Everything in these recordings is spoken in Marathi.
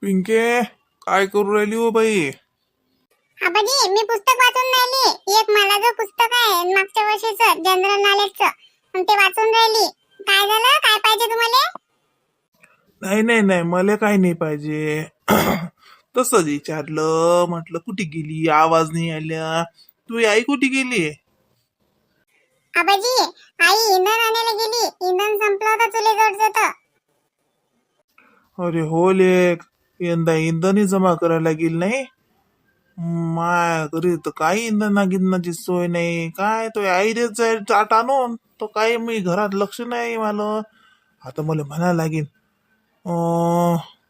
पिंके, काय करू राहिली हो बाई? आबाजी मी पुस्तक वाचून राहिली. एक मला जो पुस्तक आहे मागच्या वर्षीचं जनरल नॉलेजचं ते वाचून राहिली. काय झालं, काय पाहिजे तुम्हाला? नाही नाही नाही, मला काही नाही पाहिजे. तसंच विचारलं, म्हटलं कुठे गेली, आवाज नाही आल्या. तू आई कुठे गेली? आबाजी आई इंधन आणायला गेली. इंधन संपलं होतं चुलीजवळचं. अरे हो लेक, यंदा इंधनही जमा करायला लागेल नाही. माय घरी तर काही इंधनाची सोय नाही. काय तो आई देत जाईल चाट आणून, तो काही मी घरात लक्ष नाही मला. आता मला म्हणायला लागेल,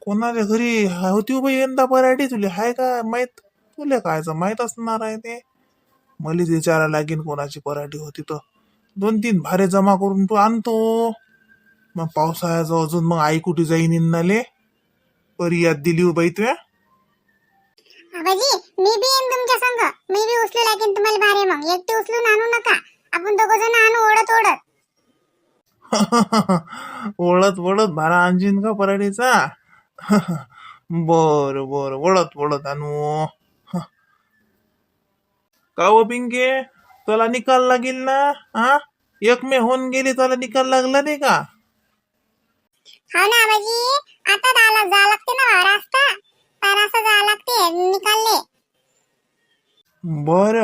कोणाच्या घरी होती हो बाई यंदा पराठी? तुला हाय का माहित? तुला कायचं माहित असणार आहे ते. मलाच विचारायला लागेल कोणाची पराठी होती तर. 2-3 भारे जमा करून तू आणतो. मग पावसाळ्याचं अजून मग आई कुठे जाईन इंनाले? परी याद दिली हो बाई तुया. आबाजी मी बी येईन तुमच्या संग. मी बी उचलू लागेन तुम्हाला भारे. मग एकटे उचलून आणू नका. आपण दोघं जण आणू ओढत ओढत. ओळत ओळत भारा आणशीन का पराठीचा? बर बर, ओळत ओळत आणू. का हो पिंके, तुला निकाल लागेल ना? हा, 1 मे होऊन गेली, तुला निकाल लागला नाही का? हो ना आबाजी, आता जा लागते ना रास्ता. रास्ता जा लागते निकालले. बर,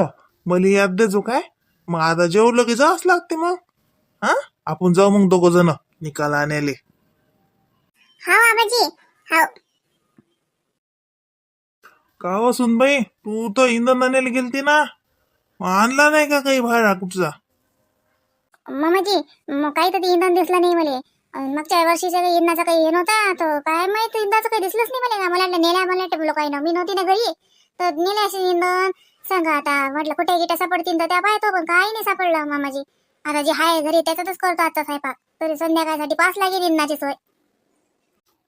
मला याद देजो काय? मग आता जेवलं की जावंच लागते मग. हा, आपण जाऊ मग 2 जण निकाल आणायले. हो आबाजी हो. का हो सुनबाई, तू तर इंधन आणायला गेलती ना, मग आणला नाही का काही भाडा कुठचा? मामाजी मग काही तर इंधन दिसलं नाही मला. मागच्या वर्षीचा काही इंधनाचा काही हे नव्हता. तो काय माहित इंधनाचं काही दिसलंच नाही मला. मला वाटलं नेल्या, मला वाटलं काही ना, मी नव्हती ना घरी तर नेले असे इंधन. सांगा आता, म्हटलं कुठे गिट्या सापडतील तर त्या पाहतो, पण काही नाही सापडलं मामाजी. आता जे आहे घरी त्याच्यातच करतो आता स्वयंपाक. तरी संध्याकाळसाठी 5 लागेल इंधनाची सोय.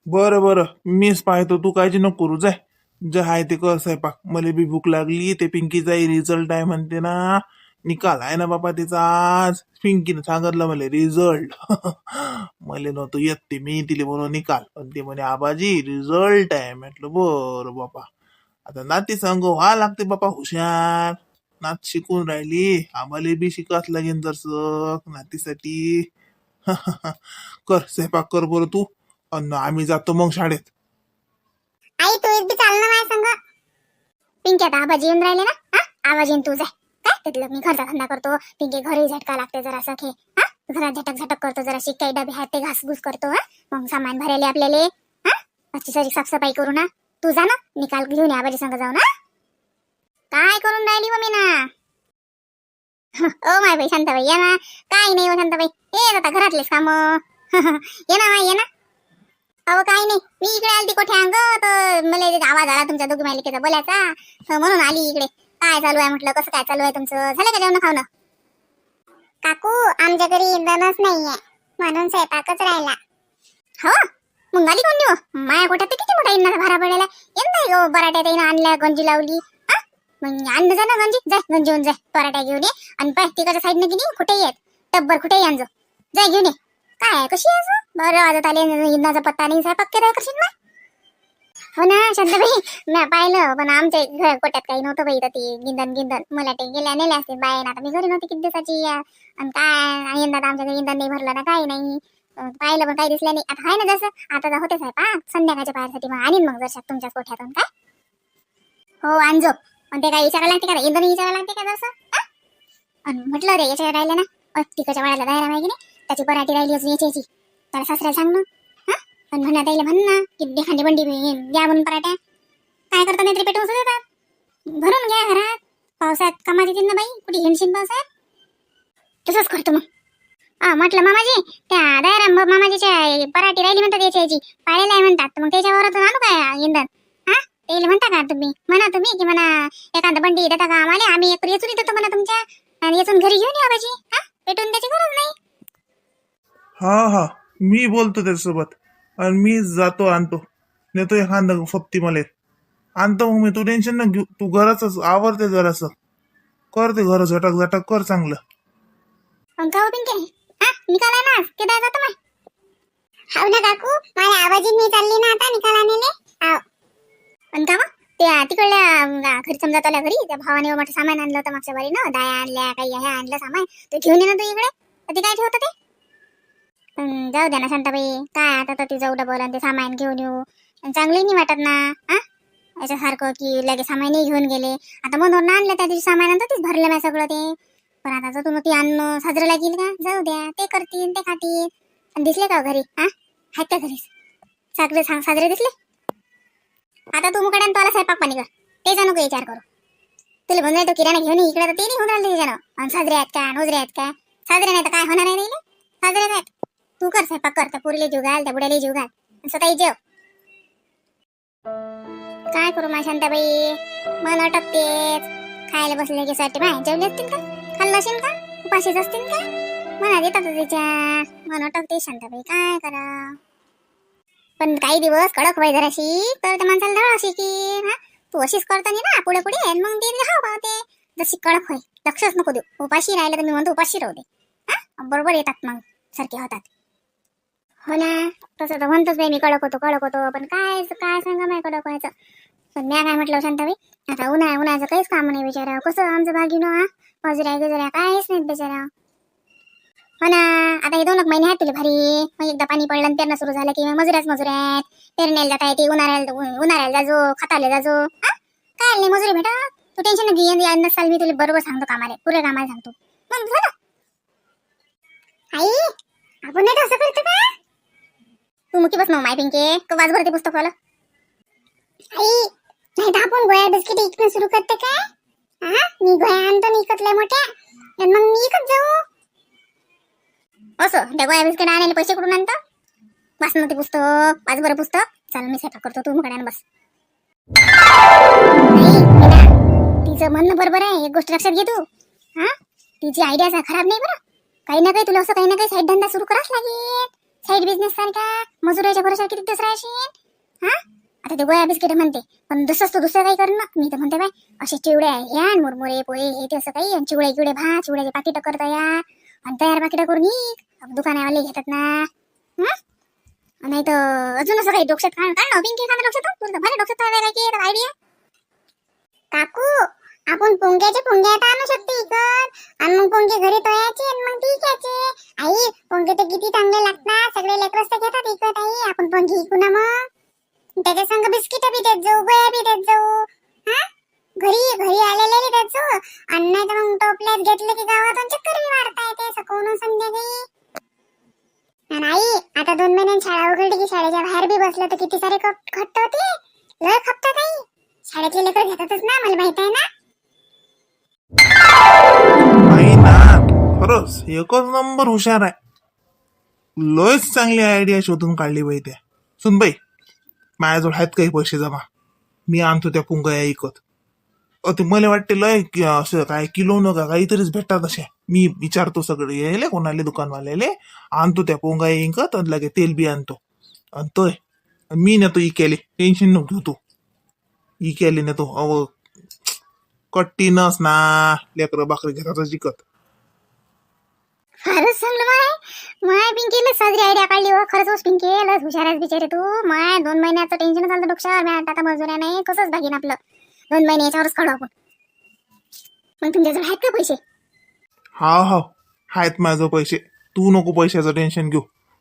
बरं बरं, मीच पाहतो, तू काळजी नको करू. जाय जे आहे ते कर स्वयंपाक. मला बी भूक लागली. ते पिंकीचा रिझल्ट आहे म्हणते ना, निकाल आहे ना बाबा तिचा आज. पिंकीने सांगितलं मला रिझल्ट. मला नव्हतं येत ते, मी तिला म्हणून निकाल, पण ते म्हणे आबाजी रिझल्ट आहे. म्हटलं बरं बाबा, आता नाती सांग व्हा लागते बाबा हुशार. नात शिकून राहिली, आम्हाला बी शिकाच लागेल जरस नातीसाठी. कर स्वयंपाक कर बरं तू, अन आम्ही जातो मग शाळेत. आई तू एक बी चाल ना माझ्या संग. पिंकी आता आबाजी येऊन राहिले ना. हा, आवाज येईन तू जाय. काय तिथलं मी घरचा धंदा करतो. पिंकी घरी झटका लागते जरा सखे. हा, घरात झटक झटक करतो जरा. काही डबे आहेत ते घासघूस करतो. हा, मग सामान भरायले आपल्याला. हा, अशी सारी साफसफाई करू ना. तू जा ना, निकाल घेऊन ये आबाजी संग जाऊ ना. काय करून राहिली मम्मी ना? ओ माय बाई शांताबाई या ना. काय नाही हो शांताबाई, हे आता घरातलेच काम. ये ना ये ना. अहो काही नाही, मी इकडे आली कोठे अंग, तर मला इथे आवाज आला तुमच्या दोघी मालिकेचा बोलायचा, तर म्हणून आली इकडे. काय चालू आहे म्हटलं, कसं काय चालू आहे तुमचं? झालं का जेवण खावणं? काकू आमच्या घरी इंधनच नाहीये, म्हणून स्वयंपाकच राहिला. हो, मग आली कोण हो? माया कोठ्यात तर किती मोठा इंधनाचा भारा पडलेला. यंदा बराट्या ताईनं आणल्या, गंजी लावली. हा, मग आणलं जा ना गंजी. जाय गंजी घेऊन जाय, पराठ्या घेऊन ये. आणि पाय तिकडच्या साईडनं किती कुठे येत टब्बर कुठेही आणजो. जाय घेऊन ये. काय कशी आहे बरं वाजत आले इंधनाचा पत्ता नाही. स्वयंपाक केला करशील ना? हो ना शांताबाई, मी पाहिलं, पण आमच्या घर कोट्यात काही नव्हतं बाई. तर ती गिंधन मला ते गेल्या नेल्या असते बाहेर. आता मी घरी नव्हती किती दिवसाची. आणि काय यंदा आमच्या घरी इंधन नाही भरलं ना, काही नाही पाहिलं, पण काही दिसलं नाही. आता आहे ना जसं आता होते साहेब संध्याकाळच्या बाहेरसाठी. मग आणीन मग जर तुमच्याच कोठ्यातून. काय हो आणजो. पण ते काय विचारायला लागते का, इंधन विचारायला लागते का जसं? आणि म्हटलं रे याच्या राहिलं ना, तिकडच्या वाड्याला जायला माहिती नाही, त्याची पराठी राहिली अजून याची. त्याला सासऱ्याला सांग ना. हा, पण म्हणा त्याला म्हण ना की एखादी बंडी द्या म्हणून पराठ्या. काय करता नाही तरी पेटवून देतात. भरून घ्या घरात. पावसात कामात येतील ना बाई, कुठे हिंडशीन पावसात. तसंच करतो मग. म्हटलं मामाजी, त्या दयाराम मामाजीच्या पराठी राहिली म्हणतात याची पाळलेला आहे म्हणतात, मग त्याच्यावरतून आणू काय इंधन? हा, ते म्हणता का तुम्ही? म्हणा तुम्ही की म्हणा एखादा बंडी देता का आम्हाला, आम्ही एक येचून देतो म्हणा तुमच्या, आणि येचून घरी घेऊन या बाजी. हा, पेटून द्यायची गरज नाही. हा हा, मी बोलतो त्याच्यासोबत आणि मी जातो आणतो. नेतो एखादा फप्ती मला आणतो मग मी. तू टेन्शन न घेऊ, तू घराच आवरते जरासं. कर ते घर झटक झटक कर चांगलं. पंखा पिंके. हा, निकाला ना ते जातो मग. हो ना काकू, माझ्या आवाजी मी चालली ना आता निकाल आणायला. तिकडल्या घरी समजा तुला घरी त्या भावाने मोठं सामान आणलं होतं मागच्या बारी ना, डाया आणल्या काही हे आणलं सामान, ते घेऊन ये ना तू इकडे. तर ते काय ठेवतं ते. जाऊ द्या ना शांताबाई, काय आता तर तिचं डबल आणि ते सामान घेऊन येऊ चांगलं नाही वाटत ना. याच्यासारखं की लगेच सामानही घेऊन गेले. आता म्हणून आणलं त्या दिवशी सामान आणि तेच भरलं नाही सगळं ते. पण आता जर तुम्ही ती अन्न साजरं लागेल का, जाऊ द्या, ते करतील ते खातील. आणि दिसले का घरी आहेत का घरी सगळे साजरे दिसले. आता तू मुकड्यान तुला स्वयंपाक पाणी कर, त्याचा नको विचार करू. तुला म्हणून तो किराणा घेऊन इकडे तर ते नाही होऊन राहिले त्याच्यानं. आणि साजरे आहेत का नोजरे आहेत का, साजरे नाही तर काय होणार आहे. साजरे आहेत. तू कर स्वयंपाक कर, त्या पुरीला जीव घाल, त्या बुड्याला जीव घाल, स्वतःही जेव. काय करू मा शांताबाई, मन अटकतेच. खायला बसले की साठी माय जेवले असतील का, खाल्लं असेल का, उपाशीच असतील का, मना देतात त्याच्या. मन अटकते शांताबाई, काय करा. पण काही दिवस कडक व्हाय जराशी तर त्या माणसाला धडा अशी की तू अशीच करता नाही ना पुढे पुढे, मग ते पावते जशी कडक होय. लक्षच नको देऊ. उपाशी राहिलं तर मी म्हणतो उपाशी राहू दे. बरोबर येतात मग सारखे होतात. हो ना, तसं तर म्हणतोच बाई मी कडक होतो पण काय काय सांगा माय कडक व्हायचं. पण मी काय म्हटलं शांताबाई, आता उन्हाळ्याचं काहीच काम नाही बिचारा. कसं आमचं भागीनो मजुऱ्या गिजुऱ्या काहीच नाहीत बिचारा. हो ना, आता हे 2 महिने आहेत तुला भारी. मग एकदा पाणी पडलं आणि पेरणं सुरू झालं की मग मजुऱ्या आहेत. पेरण्याला जाता येते, उन्हाळ्याला जाजो, खताला जाजो. काय नाही मजुरी भेटा. तू टेन्शन घे नसाल, मी तुला बरोबर सांगतो कामाला, पुरे कामाला सांगतो. मग झालं. आई आपण नाही असं करतो का. तू मुकी बस मग माय पिंके, तू वाज भरते पुस्तक वाला. आई नाही तर आपण गोळ्या बिस्किट इकडे सुरू करते काय. मी गोळ्या आणतो इकतल्या मोठ्या, आणि मग मी इकत जाऊ. असं त्या गोळ्या बिस्किट आणायला पैसे कुठून आणता. वाच ना ते पुस्तक, वाच बरं पुस्तक. चल मी स्वयंपाक करतो, तू मुकड्यानं बस. तिचं म्हणणं बरोबर आहे, एक गोष्ट लक्षात घे तू. तिची आयडिया खराब नाही बरं. काही ना काही तुला असं काही ना काही साईड धंदा सुरू कराच लागेल. साईड बिझनेस सारखा मजुराच्या भरोशावर किती दिवस राहशील. आता ते गोळ्या बिस्किट म्हणते, पण दुसरंच तू दुसरं काही कर ना. मी तर म्हणते बाय असे चिवड्या ह्या मुरमुरे पोळे हे ते असं काही, आणि चिवडे भात चिवड्याचे पाकिटं करता या, आणि तयार पाकिटं करून दुकानावाले घेतात ना. नाही तर अजून असं काही डोक्यात काढ ना पिंकी, एखाद्या डोक्यात तुला भारी डोक्यात काय आयडिया. काकू आपण पोंग्या आता आणू शकते इकत, आणि मग पोंगे घरी तयाचे आणि मग ती घ्यायचे. आई पोंगे तर किती चांगले लागतात, सगळे लेकरच तर घेतात इकत. आई आपण पोंगे विकू ना, मग त्याच्या संग बिस्किट बी देत जाऊ, गोळ्या बी देत जाऊ. घरी आलेले देत जाऊ. आणि नाही तर मग टोपल्यात घेतले की गावातून चक्कर बी मारता येते सकाळून संध्याकाळी. आणि आई आता 2 महिन्यांनी शाळा उघडली की शाळेच्या बाहेर बी बसलं तर किती सारे खट्ट होते, लय खपतात. आई शाळेतले लेकर घेतातच ना, मला माहित आहे ना. नाही ना, खरंच एकच नंबर हुशार आहे. लयच चांगली आयडिया शोधून काढली बाई त्या. सुन बाई, माझ्याजवळ आहेत काही पैसे जमा, मी आणतो त्या पुंगया ऐकत. ते मला वाटते लय असं काय किलो न का काहीतरीच भेटतात अशा. मी विचारतो सगळे यायले कोणाले दुकानवाल्याले, आणतो त्या पोंगा इंकत आणि लगे तेल बी आणतो. आणतोय मी नेतो इकेले, टेन्शन नको घेऊ तू. इकेले नेतो. अव कट्टीनच ना, लेकर बाकरी घेतात जिकत. फारच चांगलं माय पिंकीला साजरी आयडिया काढली हो. खरंच पिंकी लस हुशार आहेस बिचारे तू. माय 2 महिन्याचं टेन्शन चालतं डोक्यावर. मी आता मजुऱ्या नाही कसंच भागीन आपलं. 2 महिने याच्यावरच काढू आपण. मग तुमच्याजवळ आहेत का पैसे. हा आहेत माझं पैसे. तू नको पैशाचं टेन्शन घेऊ.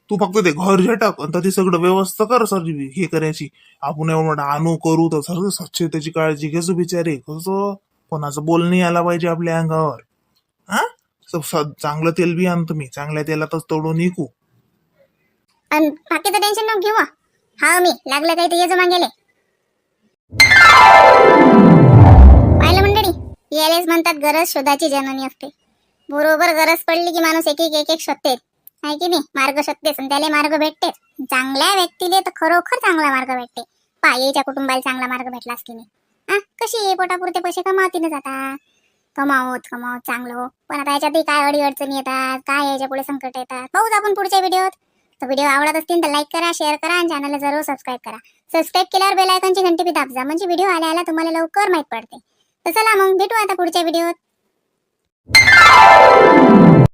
तू फक्त ते घर झटक आणि ते सगळं व्यवस्था कर. सर हे करायची आपण एवढं आणू करू तर सर स्वच्छतेची काळजी घेसू बिचारे. कसं कोणाचं बोल नाही आला पाहिजे आपल्या अंगावर. चांगलं तेल बी आणतो मी, चांगल्या तेलातच तोडून विकू. आणि बाकीचं टेन्शन नको घेऊ. हा मी लागलं काही तर ये जमा गेले. पाहिलं मंडळी, यालेच म्हणतात गरज शोधाची जननी असते. बरोबर गरज पडली की माणूस एक शोधते, आहे की नाही. मार्ग शोधतेच आणि त्याला मार्ग भेटतेच. चांगल्या व्यक्तीले तर खरोखर चांगला मार्ग भेटते. पायीच्या कुटुंबाला चांगला मार्ग भेटलास की नाही. कशी पोटापुरते पैसे कमावतीनच आता. कमावत चांगलं. पण आता याच्यातही काय अडचणी येतात, काय याच्या पुढे संकट येतात, पाहूच आपण पुढच्या व्हिडिओत. तर व्हिडिओ आवडत असतील तर लाईक करा, शेअर करा आणि चॅनलला जरूर सबस्क्राईब करा. सबस्क्राईब केल्यावर बेल आयकॉनची घंटी बी दाबजा, म्हणजे व्हिडिओ आल्या तुम्हाला लवकर माहित पडते. तर चला मग भेटू आता पुढच्या व्हिडिओत.